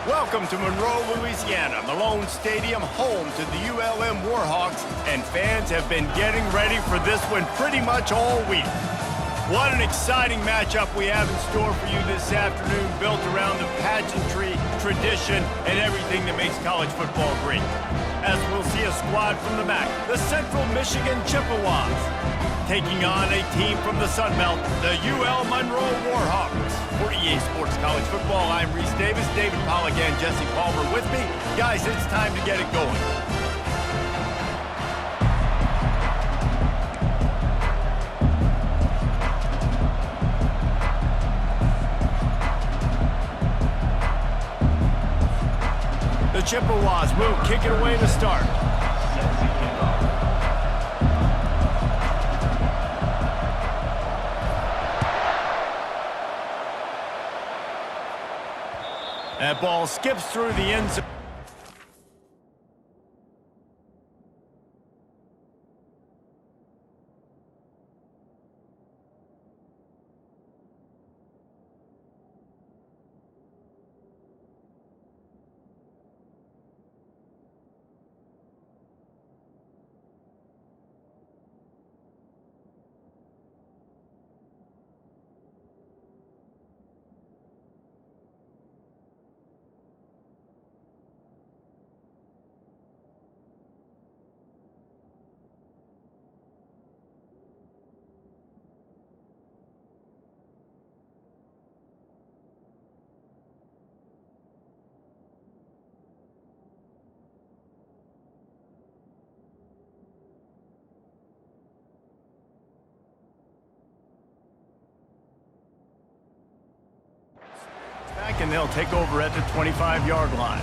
Welcome to Monroe, Louisiana, Malone Stadium, home to the ULM Warhawks, and fans have been getting ready for this one pretty much all week. What an exciting matchup we have in store for you this afternoon, built around the pageantry, tradition, and everything that makes college football great. As we'll see a squad from the MAC, the Central Michigan Chippewas, taking on a team from the Sun Belt, the UL Monroe Warhawks. For EA Sports College Football, I'm Reese Davis, David Pollack, and Jesse Palmer with me. Guys, it's time to get it going. The Chippewas will kick it away to start. That ball skips through the end zone. And they'll take over at the 25-yard line.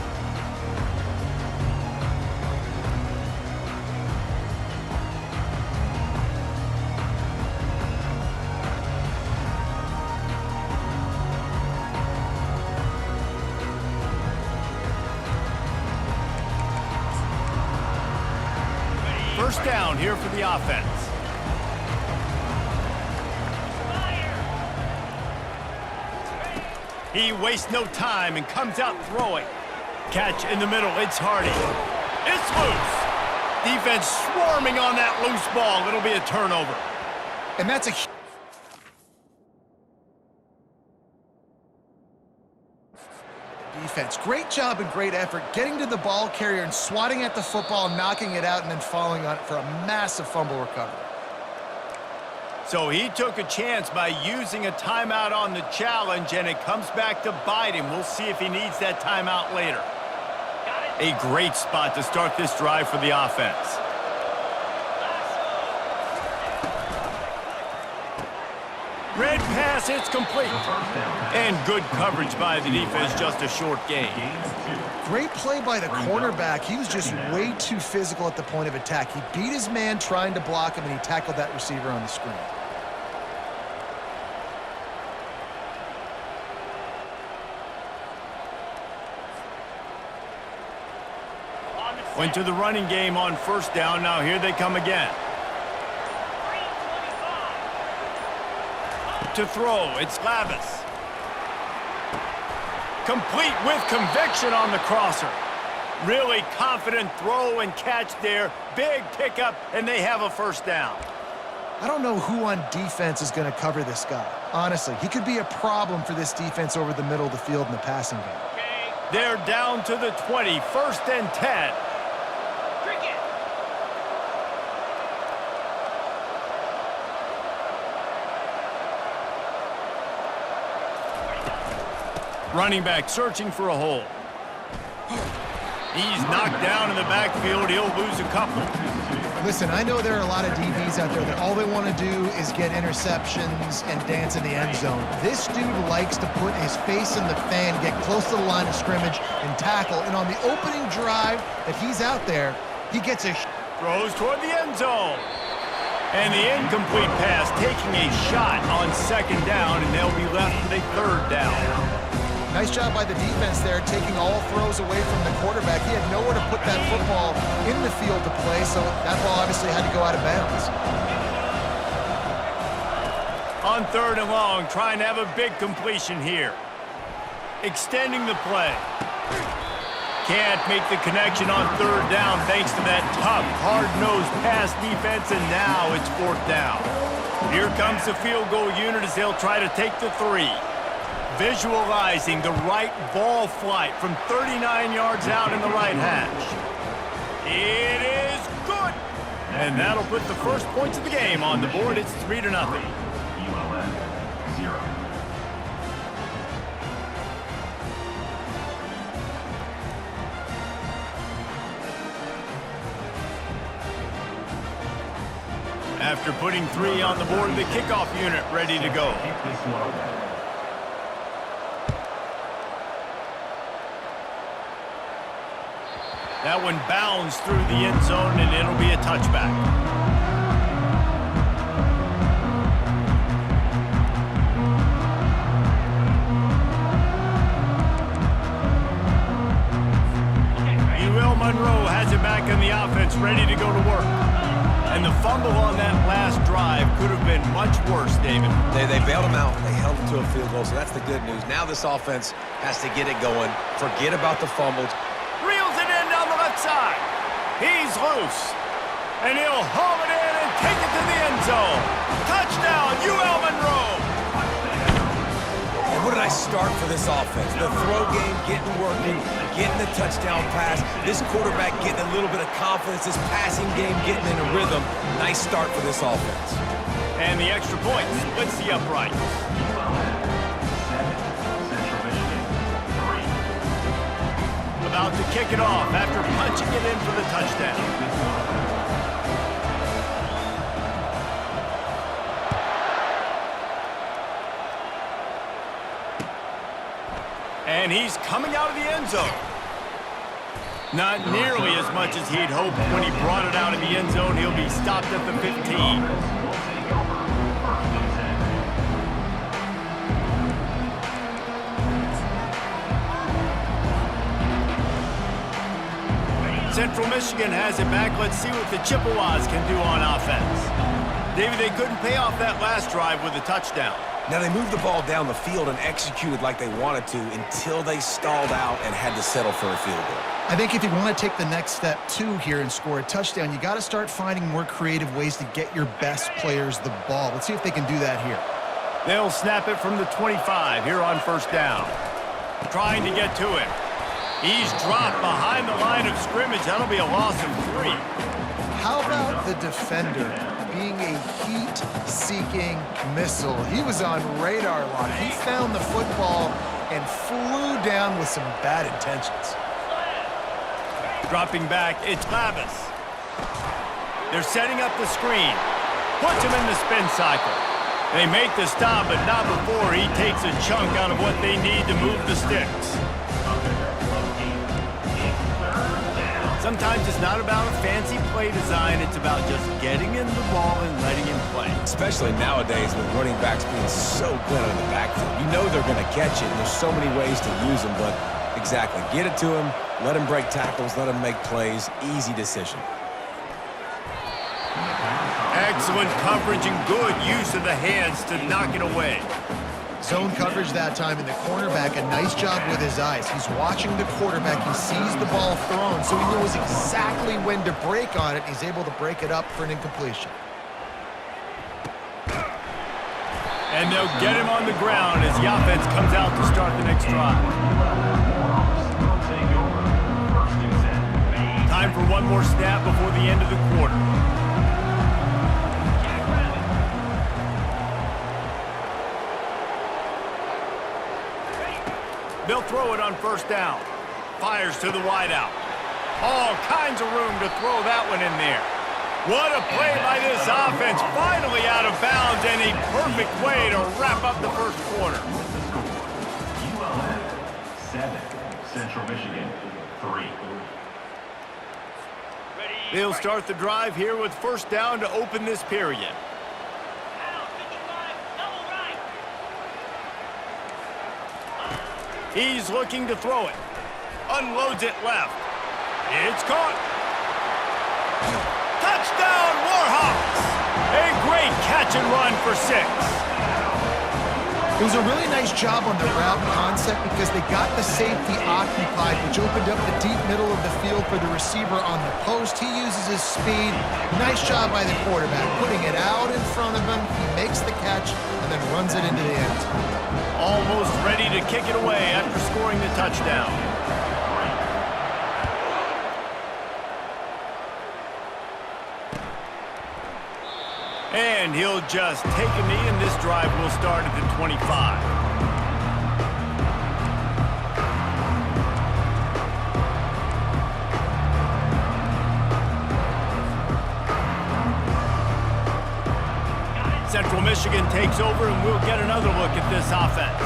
First down here for the offense. He wastes no time and comes out throwing. Catch in the middle, it's Hardy. It's loose. Defense swarming on that loose ball. It'll be a turnover. And that's a defense. Great job and great effort getting to the ball carrier and swatting at the football, knocking it out, and then following on it for a massive fumble recovery. So he took a chance by using a timeout on the challenge, and it comes back to bite him. We'll see if he needs that timeout later. A great spot to start this drive for the offense. Red pass, it's complete. And good coverage by the defense, just a short gain. Great play by the cornerback. He was just way too physical at the point of attack. He beat his man trying to block him, and he tackled that receiver on the screen. Went to the running game on first down. Now here they come again. To throw, it's Lavis. Complete with conviction on the crosser. Really confident throw and catch there. Big pickup, and they have a first down. I don't know who on defense is going to cover this guy. Honestly, he could be a problem for this defense over the middle of the field in the passing game. They're down to the 20, 1st and 10. Running back searching for a hole. He's knocked down in the backfield. He'll lose a couple. Listen, I know there are a lot of DBs out there that all they want to do is get interceptions and dance in the end zone. This dude likes to put his face in the fan, get close to the line of scrimmage, and tackle. And on the opening drive that he's out there, he gets a throws toward the end zone. And the incomplete pass taking a shot on 2nd down, and they'll be left with a 3rd down. Nice job by the defense there, taking all throws away from the quarterback. He had nowhere to put that football in the field to play, so that ball obviously had to go out of bounds. On 3rd and long, trying to have a big completion here. Extending the play. Can't make the connection on third down thanks to that tough, hard-nosed pass defense, and now it's fourth down. Here comes the field goal unit as they'll try to take the 3. Visualizing the right ball flight from 39 yards out in the right hash. It is good! And that'll put the first points of the game on the board. It's 3-0. After putting 3 on the board, the kickoff unit ready to go. That one bounds through the end zone, and it'll be a touchback. Monroe has it back in the offense, ready to go to work. And the fumble on that last drive could have been much worse, David. They bailed him out. They held him to a field goal, so that's the good news. Now this offense has to get it going. Forget about the fumbles. Reels it in down the left side. He's loose. And he'll haul it in and take it to the end zone. Touchdown, UL Monroe. And what a nice start for this offense. The throw game getting working, getting the touchdown pass. This quarterback getting a little bit of confidence. This passing game getting in a rhythm. Nice start for this offense. And the extra point splits the upright. About to kick it off after punching it in for the touchdown. And he's coming out of the end zone. Not nearly as much as he'd hoped when he brought it out of the end zone. He'll be stopped at the 15. Central Michigan has it back. Let's see what the Chippewas can do on offense. David, they couldn't pay off that last drive with a touchdown. Now, they moved the ball down the field and executed like they wanted to until they stalled out and had to settle for a field goal. I think if you want to take the next step, too, here and score a touchdown, you got to start finding more creative ways to get your best players the ball. Let's see if they can do that here. They'll snap it from the 25 here on first down. Trying to get to him. He's dropped behind the line of scrimmage. That'll be a loss of 3. How about the defender being a heat-seeking missile? He was on radar lock. He found the football and flew down with some bad intentions. Dropping back, it's Lavis. They're setting up the screen. Puts him in the spin cycle. They make the stop, but not before he takes a chunk out of what they need to move the sticks. Sometimes it's not about a fancy play design. It's about just getting in the ball and letting him play. Especially nowadays with running backs being so good in the backfield. You know they're going to catch it, and there's so many ways to use them, but exactly. Get it to him, let him break tackles, let him make plays. Easy decision. Excellent coverage and good use of the hands to knock it away. Zone coverage that time, and the cornerback, a nice job with his eyes. He's watching the quarterback. He sees the ball thrown, so he knows exactly when to break on it. He's able to break it up for an incompletion. And they'll get him on the ground as the offense comes out to start the next drive. Time for one more snap before the end of the quarter. They'll throw it on first down. Fires to the wideout. All kinds of room to throw that one in there. What a play by this offense. Finally out of bounds, and a perfect way to wrap up the first quarter. ULM 7, Central Michigan 3. They'll start the drive here with first down to open this period. He's looking to throw it. Unloads it left. It's caught. Touchdown, Warhawks! A great catch and run for 6. It was a really nice job on the route concept because they got the safety occupied, which opened up the deep middle of the field for the receiver on the post. He uses his speed. Nice job by the quarterback, putting it out in front of him. He makes the catch and then runs it into the end. Almost ready to kick it away after scoring the touchdown. And he'll just take a knee, and this drive will start at the 25. Central Michigan takes over, and we'll get another look at this offense.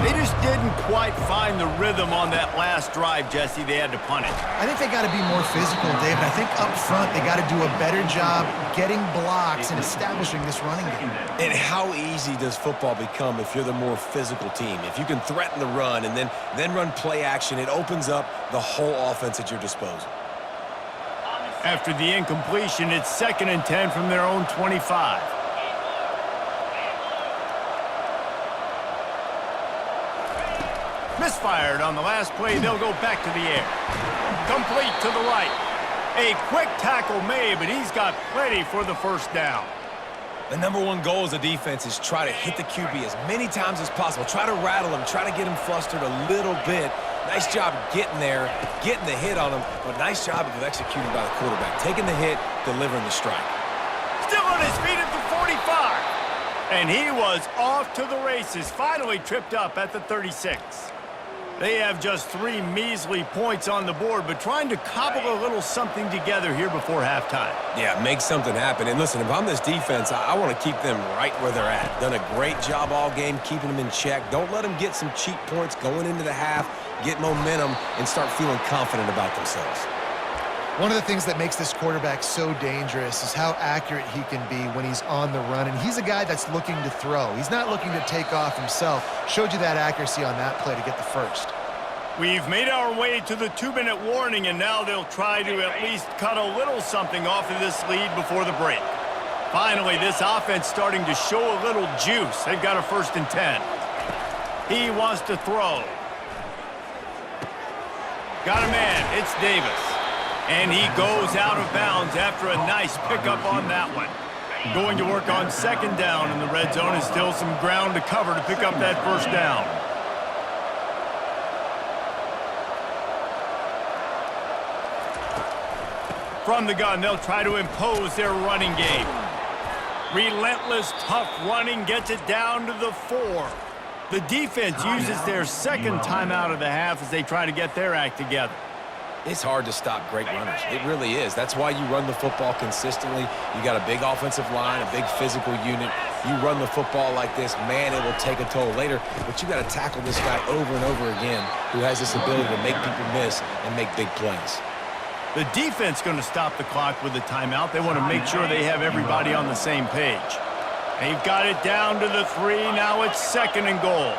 They just didn't quite find the rhythm on that last drive, Jesse. They had to punt it. I think they got to be more physical, David. I think up front they got to do a better job getting blocks and establishing this running game. And how easy does football become if you're the more physical team? If you can threaten the run and then run play action, it opens up the whole offense at your disposal. After the incompletion, it's 2nd and 10 from their own 25. Misfired on the last play. They'll go back to the air. Complete to the right. A quick tackle made, but he's got plenty for the first down. The #1 goal as a defense is try to hit the QB as many times as possible. Try to rattle him. Try to get him flustered a little bit. Nice job getting there, getting the hit on him, but nice job of executing by the quarterback. Taking the hit, delivering the strike. Still on his feet at the 45. And he was off to the races. Finally tripped up at the 36. They have just 3 measly points on the board, but trying to cobble a little something together here before halftime. Yeah, make something happen. And listen, if I'm this defense, I want to keep them right where they're at. Done a great job all game keeping them in check. Don't let them get some cheap points going into the half, get momentum, and start feeling confident about themselves. One of the things that makes this quarterback so dangerous is how accurate he can be when he's on the run. And he's a guy that's looking to throw. He's not looking to take off himself. Showed you that accuracy on that play to get the first. We've made our way to the 2-minute warning, and now they'll try to at least cut a little something off of this lead before the break. Finally, this offense starting to show a little juice. They've got a 1st and 10. He wants to throw. Got a man. It's Davis. And he goes out of bounds after a nice pickup on that one. Going to work on 2nd down in the red zone, and still some ground to cover to pick up that 1st down. From the gun, they'll try to impose their running game. Relentless, tough running gets it down to the 4. The defense uses their 2nd timeout of the half as they try to get their act together. It's hard to stop great runners. It really is. That's why you run the football consistently. You got a big offensive line, a big physical unit. You run the football like this, man, it will take a toll later. But you got to tackle this guy over and over again who has this ability to make people miss and make big plays. The defense going to stop the clock with a timeout. They want to make sure they have everybody on the same page. They've got it down to the 3. Now it's 2nd and goal.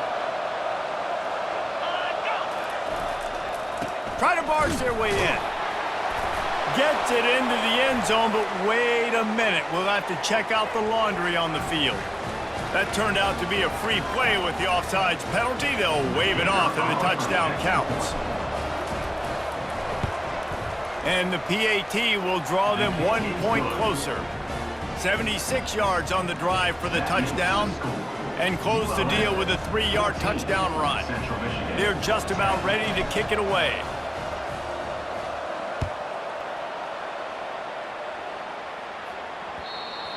Try to barge their way in. Gets it into the end zone, but wait a minute. We'll have to check out the laundry on the field. That turned out to be a free play with the offsides penalty. They'll wave it off and the touchdown counts. And the PAT will draw them 1 point closer. 76 yards on the drive for the touchdown, and close the deal with a 3-yard touchdown run. They're just about ready to kick it away.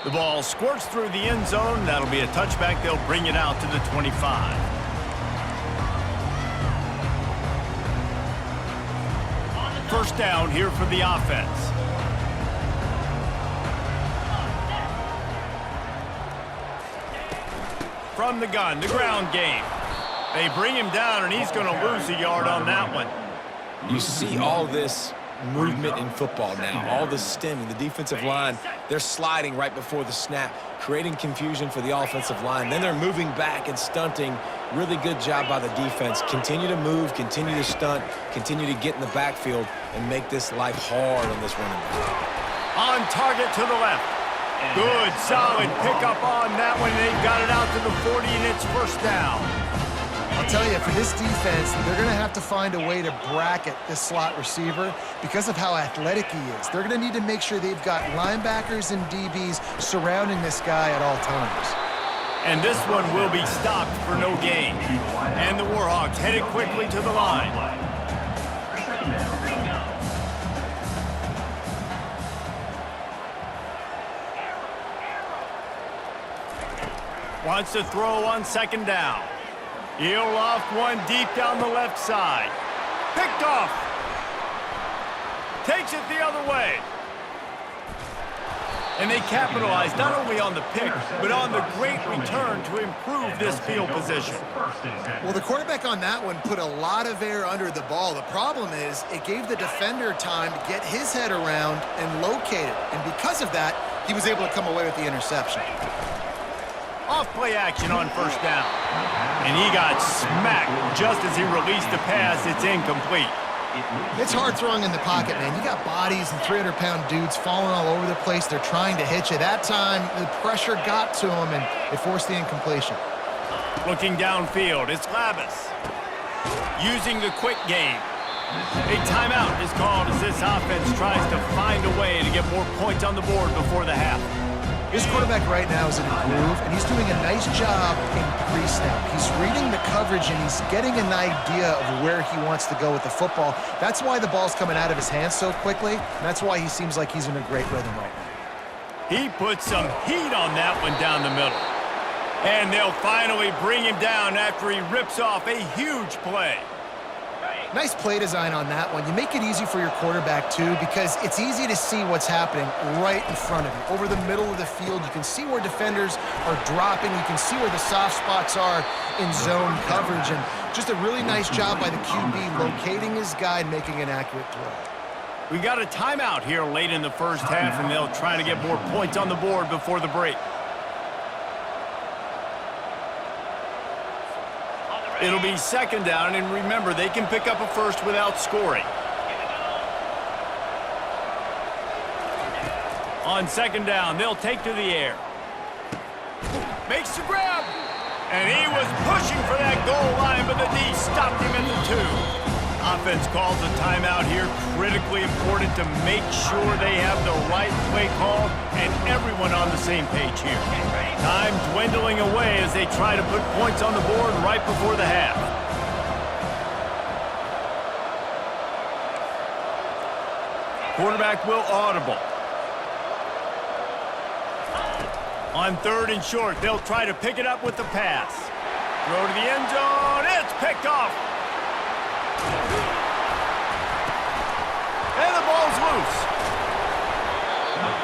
The ball squirts through the end zone. That'll be a touchback. They'll bring it out to the 25. First down here for the offense. From the gun, the ground game. They bring him down, and he's going to lose a yard on that one. You see all this movement in football now, all the stemming. The defensive line, they're sliding right before the snap, creating confusion for the offensive line. Then they're moving back and stunting. Really good job by the defense. Continue to move, continue to stunt, continue to get in the backfield and make this life hard on this running back. On target to the left. Good, solid pickup on that one. They've got it out to the 40, and it's first down. I'll tell you, for this defense, they're going to have to find a way to bracket this slot receiver because of how athletic he is. They're going to need to make sure they've got linebackers and DBs surrounding this guy at all times. And this one will be stopped for no gain. And the Warhawks headed quickly to the line. Wants to throw on second down. He'll loft one deep down the left side. Picked off. Takes it the other way. And they capitalize not only on the pick, but on the great return to improve this field position. Well, the quarterback on that one put a lot of air under the ball. The problem is it gave the defender time to get his head around and locate it. And because of that, he was able to come away with the interception. Off play action on first down. And he got smacked just as he released the pass. It's incomplete. It's hard throwing in the pocket, man. You got bodies and 300-pound dudes falling all over the place. They're trying to hit you. That time, the pressure got to him, and it forced the incompletion. Looking downfield, it's Labus. Using the quick game. A timeout is called as this offense tries to find a way to get more points on the board before the half. This quarterback right now is in a groove, and he's doing a nice job in pre-snap. He's reading the coverage, and he's getting an idea of where he wants to go with the football. That's why the ball's coming out of his hands so quickly, and that's why he seems like he's in a great rhythm right now. He put some heat on that one down the middle. And they'll finally bring him down after he rips off a huge play. Nice play design on that one. You make it easy for your quarterback, too, because it's easy to see what's happening right in front of you. Over the middle of the field, you can see where defenders are dropping. You can see where the soft spots are in zone coverage. And just a really nice job by the QB locating his guy and making an accurate throw. We got a timeout here late in the first half, and they'll try to get more points on the board before the break. It'll be second down, and remember, they can pick up a first without scoring. On second down, they'll take to the air. Makes the grab. And he was pushing for that goal line, but the D stopped him at the 2. Offense calls a timeout here. Critically important to make sure they have the right play call and everyone on the same page here. Time dwindling away as they try to put points on the board right before the half. Quarterback will audible. On third and short, they'll try to pick it up with the pass. Throw to the end zone. It's picked off. And the ball's loose.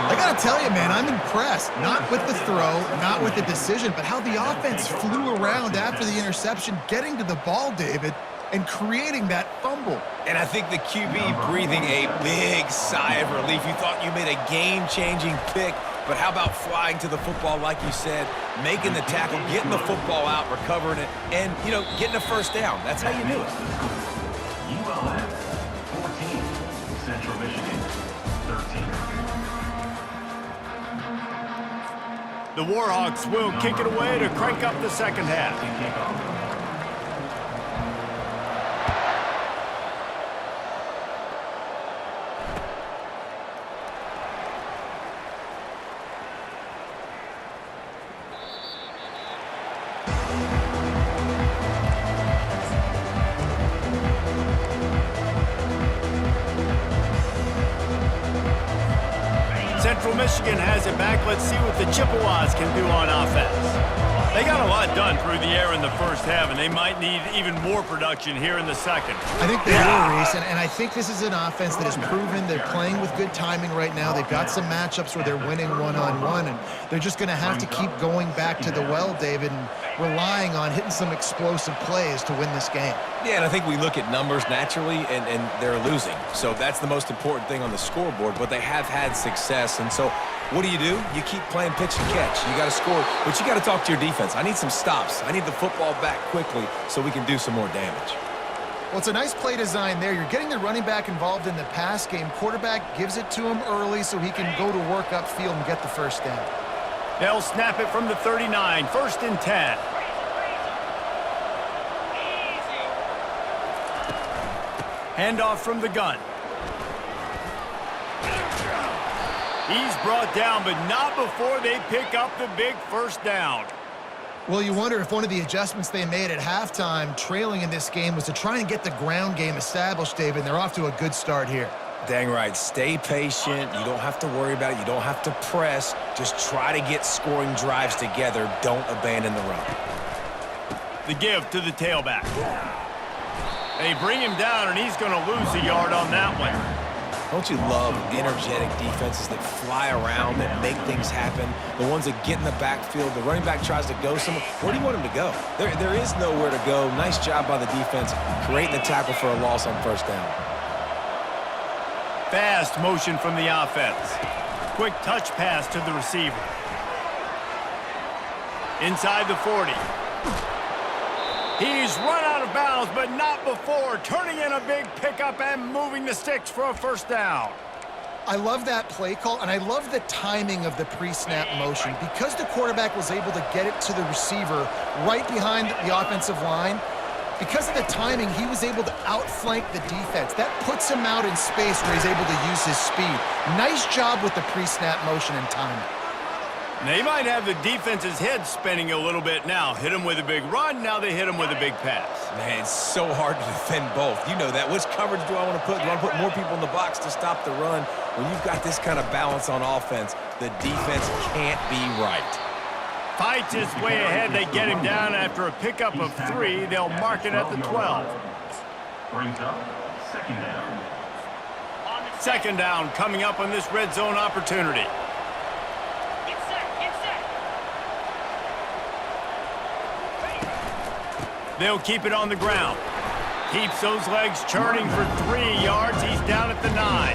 I got to tell you, man, I'm impressed. Not with the throw, not with the decision, but how the offense flew around after the interception, getting to the ball, David, and creating that fumble. And I think the QB breathing a big sigh of relief. You thought you made a game-changing pick, but how about flying to the football, like you said, making the tackle, getting the football out, recovering it, and, you know, getting a first down. That's how you do it. ULM 14, Central Michigan 13. The Warhawks will kick it away to crank up the second half. Central Michigan has it back. Let's see what the Chippewas can do on offense. They got a lot done through the air in the first half, and they might need even more production here in the second. I think they will, Reese, and I think this is an offense that has proven they're playing with good timing right now. They've got some matchups where they're winning one-on-one, and they're just going to have to keep going back to the well, David, and relying on hitting some explosive plays to win this game. Yeah, and I think we look at numbers naturally, and they're losing. So that's the most important thing on the scoreboard, but they have had success. And so what do? You keep playing pitch and catch. You got to score, but you got to talk to your defense. I need some stops. I need the football back quickly so we can do some more damage. Well, it's a nice play design there. You're getting the running back involved in the pass game. Quarterback gives it to him early so he can go to work upfield and get the first down. They'll snap it from the 39, 1st and 10. Handoff from the gun. He's brought down, but not before they pick up the big first down. Well, you wonder if one of the adjustments they made at halftime, trailing in this game, was to try and get the ground game established, David, and they're off to a good start here. Dang right. Stay patient. You don't have to worry about it. You don't have to press. Just try to get scoring drives together. Don't abandon the run. The give to the tailback. They bring him down, and he's going to lose a yard on that one. Don't you love energetic defenses that fly around, that make things happen? The ones that get in the backfield, the running back tries to go somewhere. Where do you want him to go? There is nowhere to go. Nice job by the defense, creating the tackle for a loss on first down. Fast motion from the offense. Quick touch pass to the receiver. Inside the 40. He's run out of bounds, but not before turning in a big pickup and moving the sticks for a first down. I love that play call, and I love the timing of the pre-snap motion. Because the quarterback was able to get it to the receiver right behind the offensive line, because of the timing, he was able to outflank the defense. That puts him out in space where he's able to use his speed. Nice job with the pre-snap motion and timing. They might have the defense's head spinning a little bit now. Hit him with a big run, now they hit him with a big pass. Man, it's so hard to defend both. You know that. Which coverage do I want to put? Do I want to put more people in the box to stop the run? When you've got this kind of balance on offense, the defense can't be right. Fights his way ahead. They get him down after a pickup of 3. They'll mark it at the 12. Brings up 2nd down. 2nd down coming up on this red zone opportunity. They'll keep it on the ground. Keeps those legs churning for 3 yards. He's down at the 9.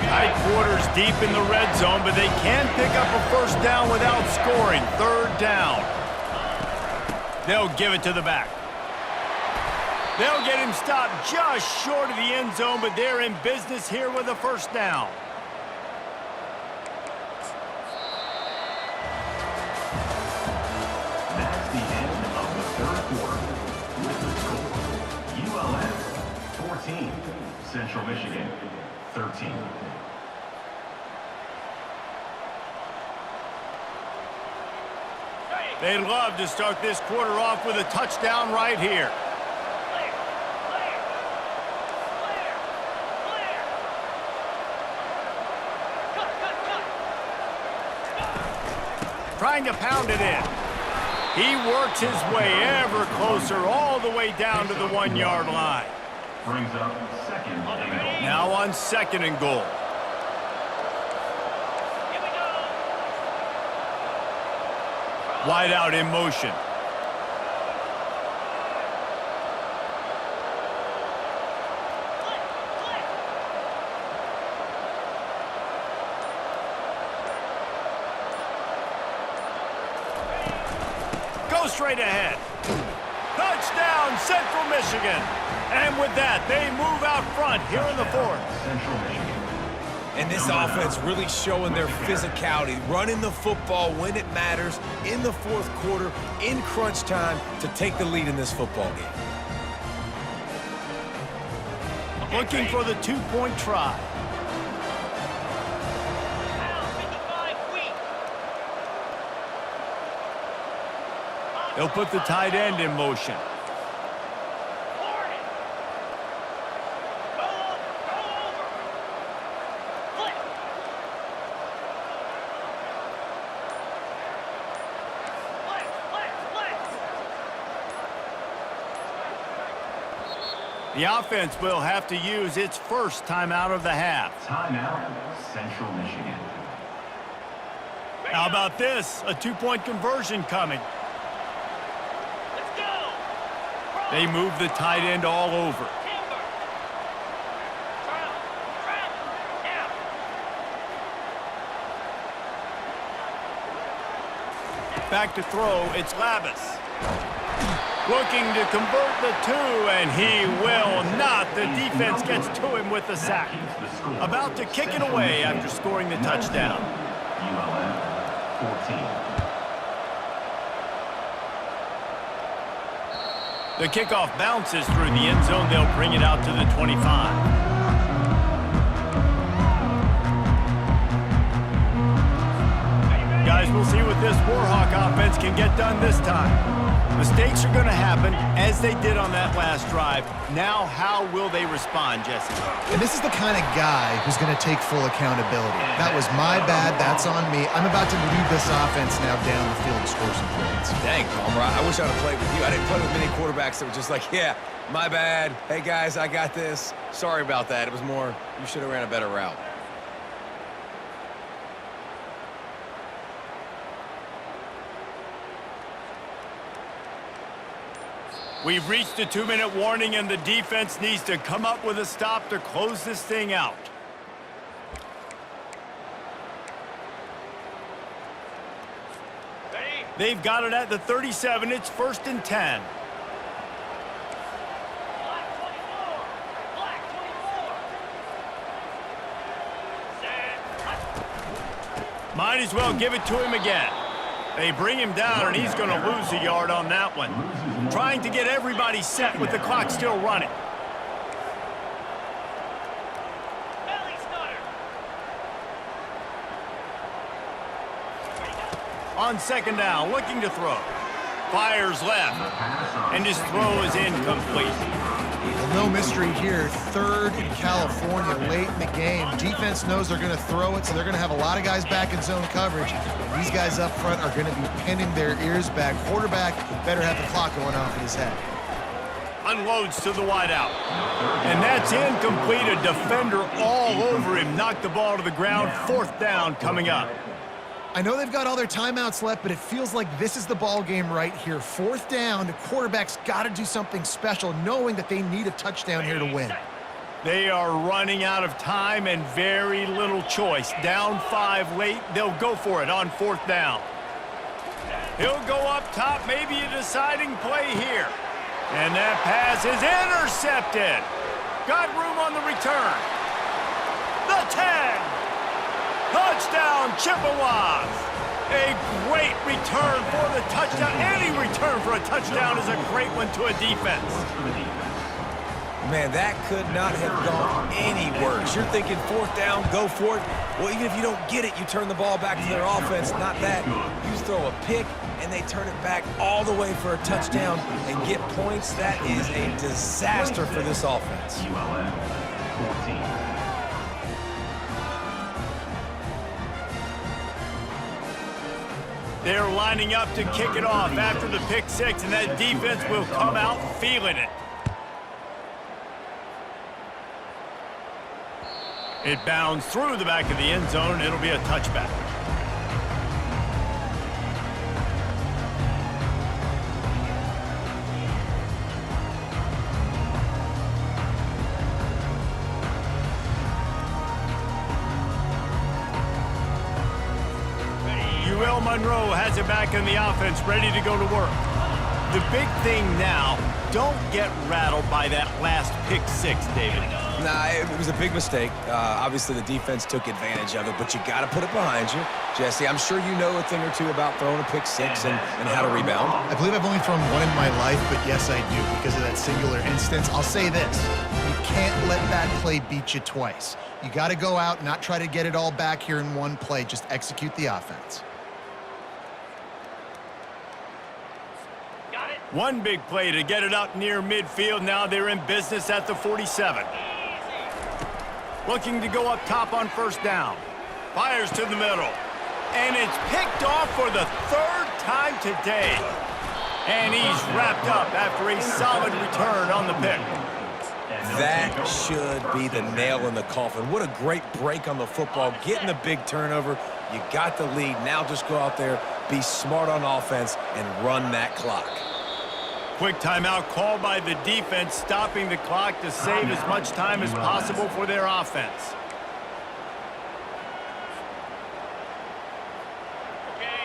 Tight quarters deep in the red zone, but they can pick up a first down without scoring. 3rd down. They'll give it to the back. They'll get him stopped just short of the end zone, but they're in business here with a first down. That's the end of the 3rd quarter. With the score, ULM 14, Central Michigan 13. They'd love to start this quarter off with a touchdown right here. Trying to pound it in. He works his way ever closer all the way down to the 1-yard line. Brings up 2nd and goal. Now on 2nd and goal. Wide out in motion. Go straight ahead. Touchdown, Central Michigan. And with that, they move out front here in the 4th. Central Michigan. And this offense really showing their physicality, running the football when it matters, in the 4th quarter, in crunch time, to take the lead in this football game. Looking for the 2-point try. They'll put the tight end in motion. The offense will have to use its first timeout of the half. Timeout, Central Michigan. How about this? A 2-point conversion coming. They move the tight end all over. Back to throw, it's Labus. Looking to convert the two, and he will not. The defense gets to him with the sack. About to kick it away after scoring the touchdown. ULM 14. The kickoff bounces through the end zone. They'll bring it out to the 25. Guys, we'll see what this Warhawk offense can get done this time. Mistakes are going to happen, as they did on that last drive. Now, how will they respond, Jesse? And this is the kind of guy who's going to take full accountability. That was my bad. That's on me. I'm about to lead this offense now down the field and score some points. Dang, Palmer, I wish I would have played with you. I didn't play with many quarterbacks that were just like, yeah, my bad. Hey, guys, I got this. Sorry about that. It was more, you should have ran a better route. We've reached a 2-minute warning, and the defense needs to come up with a stop to close this thing out. They've got it at the 37. It's 1st and 10. Might as well give it to him again. They bring him down, and he's going to lose a yard on that one. Trying to get everybody set with the clock still running. On 2nd down, looking to throw. Fires left, and his throw is incomplete. Well, no mystery here. 3rd in California, late in the game. Defense knows they're going to throw it, so they're going to have a lot of guys back in zone coverage. And these guys up front are going to be pinning their ears back. Quarterback better have the clock going off in his head. Unloads to the wideout. And that's incomplete. A defender all over him. Knocked the ball to the ground. 4th down coming up. I know they've got all their timeouts left, but it feels like this is the ball game right here. 4th down, the quarterback's got to do something special, knowing that they need a touchdown here to win. They are running out of time and very little choice. Down 5 late, they'll go for it on 4th down. He'll go up top, maybe a deciding play here. And that pass is intercepted. Got room on the return. The 10. Touchdown, Chippewas! A great return for the touchdown. Any return for a touchdown is a great one to a defense. Man, that could not have gone any worse. You're thinking 4th down, go for it. Well, even if you don't get it, you turn the ball back to their offense. Not that. You throw a pick, and they turn it back all the way for a touchdown and get points. That is a disaster for this offense. ULM 14. They're lining up to kick it off after the pick 6, and that defense will come out feeling it. It bounds through the back of the end zone, and it'll be a touchback. Monroe has it back in the offense, ready to go to work. The big thing now, don't get rattled by that last pick 6, David. Nah, it was a big mistake. Obviously, the defense took advantage of it, but you got to put it behind you. Jesse, I'm sure you know a thing or two about throwing a pick 6 and how to rebound. I believe I've only thrown one in my life, but yes, I do because of that singular instance. I'll say this. You can't let that play beat you twice. You got to go out and not try to get it all back here in one play. Just execute the offense. One big play to get it up near midfield. Now they're in business at the 47. Looking to go up top on 1st down. Fires to the middle. And it's picked off for the 3rd time today. And he's wrapped up after a solid return on the pick. That should be the nail in the coffin. What a great break on the football. Getting the big turnover. You got the lead. Now just go out there, be smart on offense, and run that clock. Quick timeout called by the defense, stopping the clock to save as much time as possible for their offense.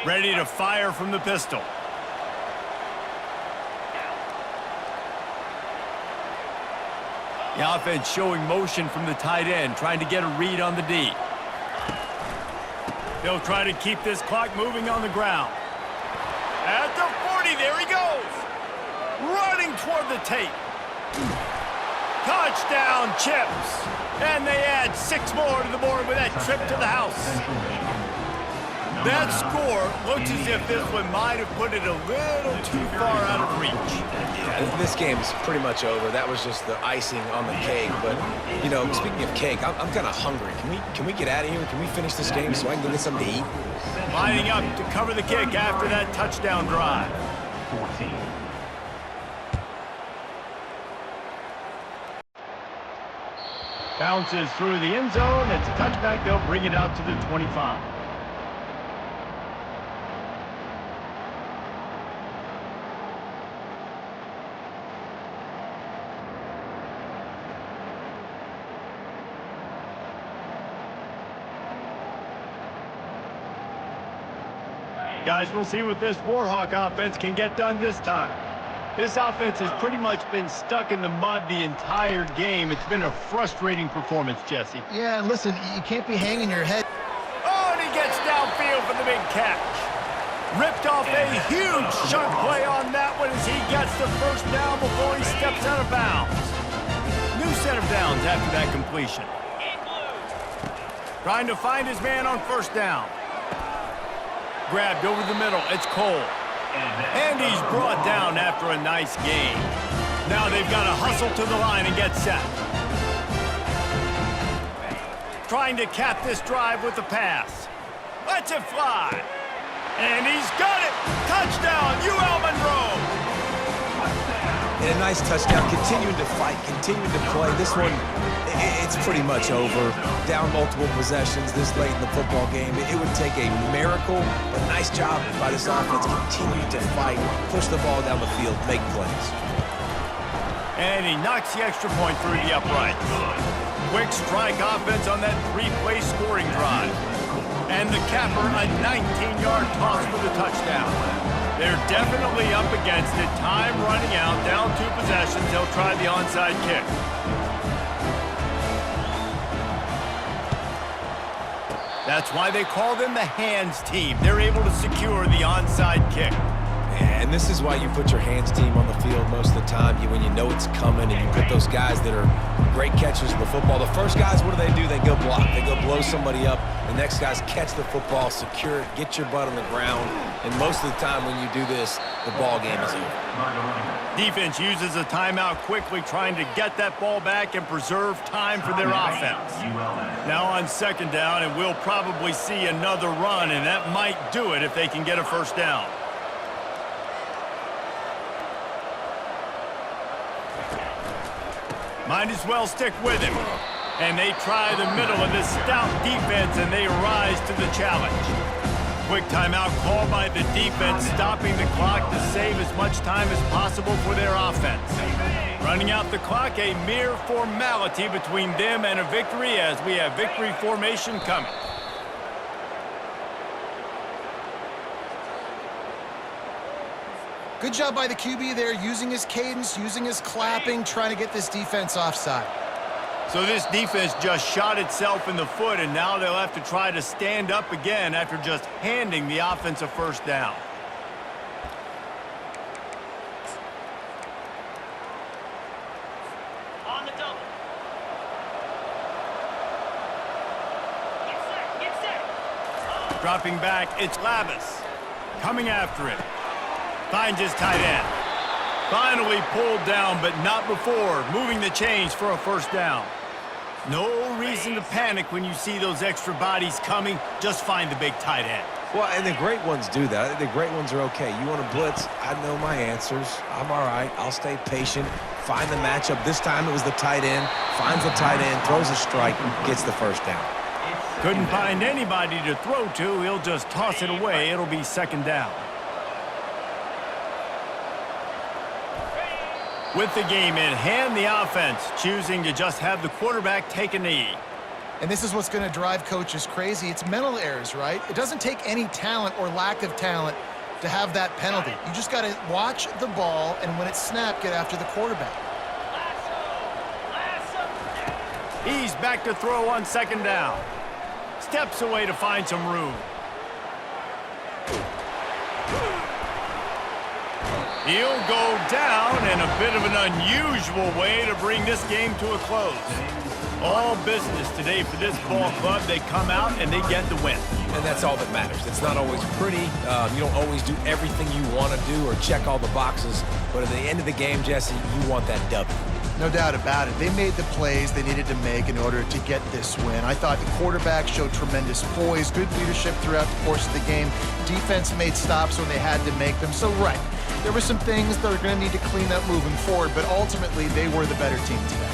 Ready to fire from the pistol. The offense showing motion from the tight end, trying to get a read on the D. They'll try to keep this clock moving on the ground. At the 40, there he goes. Running toward the tape. Touchdown, Chips. And they add 6 more to the board with that trip to the house. That score looks as if this one might have put it a little too far out of reach. Yeah, this game's pretty much over. That was just the icing on the cake. But, you know, speaking of cake, I'm kind of hungry. Can we get out of here? Can we finish this game so I can go get something to eat? Lining up to cover the kick after that touchdown drive. 14. Bounces through the end zone. It's a touchback. They'll bring it out to the 25. Guys, we'll see what this Warhawk offense can get done this time. This offense has pretty much been stuck in the mud the entire game. It's been a frustrating performance, Jesse. Yeah, and listen, you can't be hanging your head. Oh, and he gets downfield for the big catch. Ripped off a huge chunk play on that one as he gets the first down before he steps out of bounds. New set of downs after that completion. Trying to find his man on first down. Grabbed over the middle. It's Cole. And he's brought down after a nice gain. Now they've got to hustle to the line and get set. Trying to cap this drive with the pass. Lets it fly. And he's got it. Touchdown, UL Monroe. And a nice touchdown, continuing to fight, continuing to play. This one, it's pretty much over. Down multiple possessions this late in the football game. It would take a miracle, but nice job by this offense. Continue to fight, push the ball down the field, make plays. And he knocks the extra point through the uprights. Quick strike offense on that 3-play scoring drive. And the capper, a 19-yard toss for the touchdown. They're definitely up against it. Time running out, down 2 possessions. They'll try the onside kick. That's why they call them the hands team. They're able to secure the onside kick. And this is why you put your hands team on the field most of the time. When you know it's coming, and you put those guys that are great catchers of the football. The first guys, what do? They go block. They go blow somebody up. The next guys catch the football, secure it, get your butt on the ground. And most of the time when you do this, the ball game is over. Defense uses a timeout quickly, trying to get that ball back and preserve time for their offense. Now on second down, and we'll probably see another run, and that might do it if they can get a first down. Might as well stick with him. And they try the middle of this stout defense, and they rise to the challenge. Quick timeout called by the defense, stopping the clock to save as much time as possible for their offense. Running out the clock, a mere formality between them and a victory as we have victory formation coming. Good job by the QB there, using his cadence, using his clapping, trying to get this defense offside. So this defense just shot itself in the foot, and now they'll have to try to stand up again after just handing the offense a first down. On the double. Get set. Dropping back, it's Lavis. Coming after him. Finds his tight end. Finally pulled down, but not before. Moving the chains for a first down. No reason to panic when you see those extra bodies coming. Just find the big tight end. Well, and the great ones do that. The great ones are okay. You want to blitz? I know my answers. I'm all right. I'll stay patient. Find the matchup. This time it was the tight end. Finds the tight end, throws a strike, gets the first down. Couldn't find anybody to throw to. He'll just toss it away. It'll be second down. With the game in hand, the offense choosing to just have the quarterback take a knee. And this is what's going to drive coaches crazy. It's mental errors, right? It doesn't take any talent or lack of talent to have that penalty. You just got to watch the ball, and when it's snapped, get after the quarterback. He's back to throw on second down. Steps away to find some room. He'll go down in a bit of an unusual way to bring this game to a close. All business today for this ball club. They come out and they get the win. And that's all that matters. It's not always pretty. You don't always do everything you want to do or check all the boxes. But at the end of the game, Jesse, you want that W. No doubt about it. They made the plays they needed to make in order to get this win. I thought the quarterback showed tremendous poise, good leadership throughout the course of the game. Defense made stops when they had to make them. So, right, there were some things that are going to need to clean up moving forward, but ultimately they were the better team today.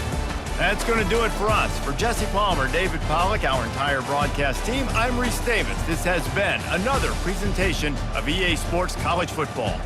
That's going to do it for us. For Jesse Palmer, David Pollack, our entire broadcast team, I'm Reese Davis. This has been another presentation of EA Sports College Football.